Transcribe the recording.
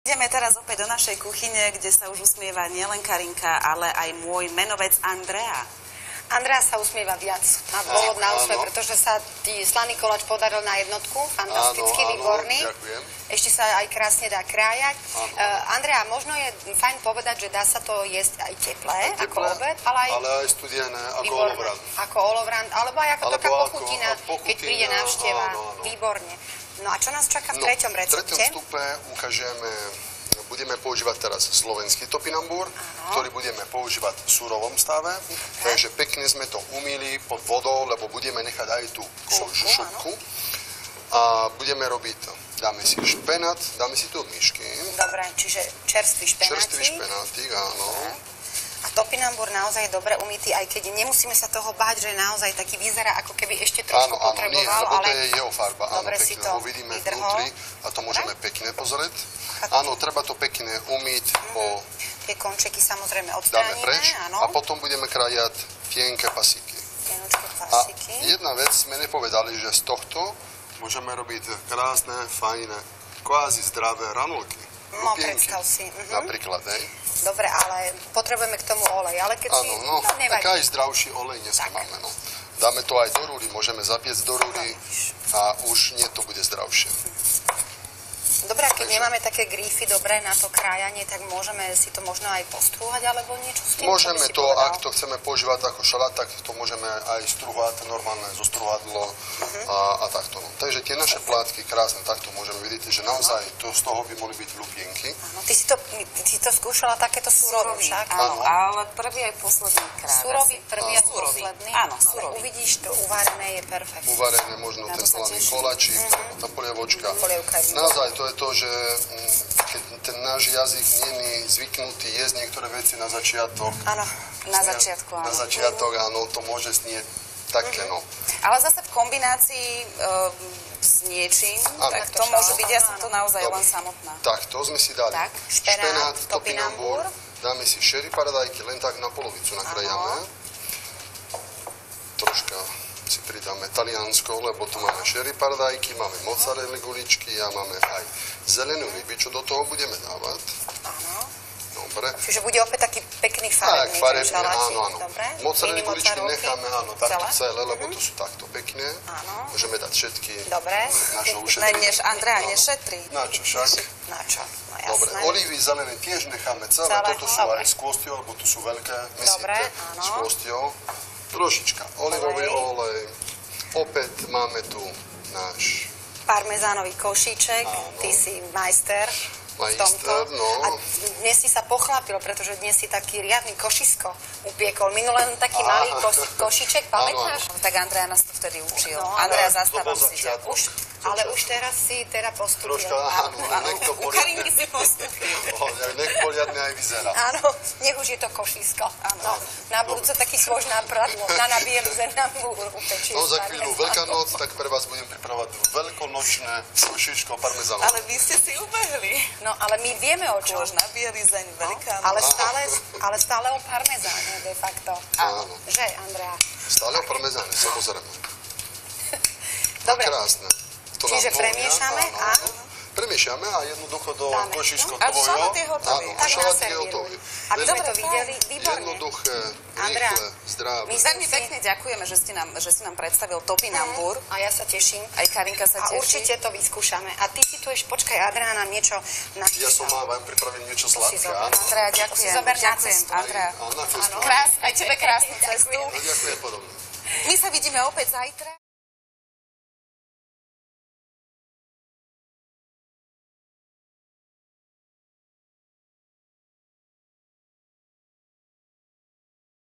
Ideme teraz opäť do našej kuchyne, kde sa už usmieva nielen Karinka, ale aj môj menovec Andrea. Andrea sa usmieva viac. Má dôvod na úsmev, pretože sa ti slaný koláč podaril na jednotku. Fantasticky, výborný. Ďakujem. Ešte sa aj krásne dá krájať. Andrea, možno je fajn povedať, že dá sa to jesť aj teplé, ako obed, ale aj studené, ako olovrant. Ako olovrant, alebo aj ako taká pochutina, keď príde návšteva. Výborne. No a čo nás čaká v treťom recepte? V treťom stupe budeme používať teraz slovenský topinambur, ktorý budeme používať v surovom stave. Takže pekne sme to umýli pod vodou, lebo budeme nechať aj tú šupku. A budeme robiť, dáme si špenát, dáme si tu myšky. Dobre, čiže čerstvý špenátik. Čerstvý špenátik, áno. A topinambur naozaj dobre umytý, aj keď nemusíme sa toho báť, že naozaj taký vyzerá, ako keby ešte trošku potreboval. Áno, lebo to je jeho farba, áno, pekne, ho vidíme vnútri a to môžeme pekne pozrieť. Áno, treba to pekne umyť. Tie končeky samozrejme odstránime, dáme preč a potom budeme krájať tenké pasíky. A jedna vec sme nepovedali, že z tohto môžeme robiť krásne, fajné, kvázi zdravé ranolky. No, predstav si. Napríklad, hej. Dobre, ale potrebujeme k tomu olej, ale keď si... Áno, tak aj zdravší olej dneska máme, no. Dáme to aj do rúry, môžeme zapiecť do rúry a už nie to bude zdravšie. Dobre, keď nemáme také grífy dobré na to krájanie, tak môžeme si to možno aj postrúhať, alebo niečo s tým? Môžeme to, ak to chceme používať ako šalát, tak to môžeme aj strúhať, normálne zostrúhadlo a takto. No. Takže tie naše plátky krásne, takto môžeme vidieť, že naozaj to z toho by mohli byť lupienky. Ty si to skúšala takéto surové však? Áno, ale prvý aj posledný krát. Surový prvý a posledný? Áno, surový. Uvidíš, to uvarené je perfektné. Uvarené, možno ten slaný koláčik, tá polievočka. Naozaj to je to, že keď ten náš jazyk nie je zvyknutý jesť niektoré veci na začiatok. Áno, na začiatku, áno. Na začiatok, áno, to môže znieť také, no. Ale zase v kombinácii s niečím, tak to môže byť, ja som to naozaj len samotná. Tak, to sme si dali. Špenát, topinambur. Dáme si sherry paradajky, len tak na polovicu nakrájame. Troška si pridáme taliansko, lebo tu máme sherry paradajky, máme mozzarella guličky a máme aj zelenú rybiču, do toho budeme dávať. Áno. Dobre. Čiže bude opäť taký pekný farebný ten šaláčik. Áno. Dobre. Mozzarella guličky necháme, áno, takto celé, lebo to sú takto pekné. Áno. Môžeme dať všetky. Dobre. Andrea nešetrí. Na čo však? Na čo? No jasné. Dobre, olívy zelené tiež necháme celé. Toto sú aj s kôstiou, lebo tu sú veľké. Dobre, áno. S kôstiou. Trošička olivový olej. Opäť máme tu náš parmezánový košíček. Ty si majster v tomto. No. A dnes si sa pochlapil, pretože dnes si taký riadny košisko upiekol. Minulé len taký malý košíček, pamätáš? Tak Andrea nás to vtedy učil. No, Andrea, zastávam si ťa. Ale už teraz si postupil. Troška, áno, nech to U Karinky si postupil. Nech poriadne aj vyzerá. Áno, nech už je to košisko. No, na budúce taký svoj nápradlo. Na bielizeň nám upečie. No, za chvíľu Veľká noc, tak pre vás budem pripravovať veľkonočné košičko parmezánové. Ale vy ste si ubehli. No, ale my vieme o čom. Na bielizeň, Veľká noc. Ale stále o parmezáne, de facto. Áno. Že, Andrea? Stále o parmezáne, samozrejme. Dobre. Krásne. Čiže premiešame a? Premiešame a jednoducho do košičko A šalát je hotový. Áno, šalát je hotový. Aby sme to videli, výborne. Jednoduché, rýchle, zdravé. Veľmi pekne ďakujeme, že si nám predstavil topinambur. A ja sa teším. Aj Karinka sa teší. A určite to vyskúšame. A ty si tu ešte, počkaj, Adriana, niečo Ja som vám pripravil niečo sladké. Andrea, ďakujem. Ďakujem, Andrea. Na cestu. Aj tebe krásnu cestu. Ďakujem podobne. My sa vidíme opäť zajtra.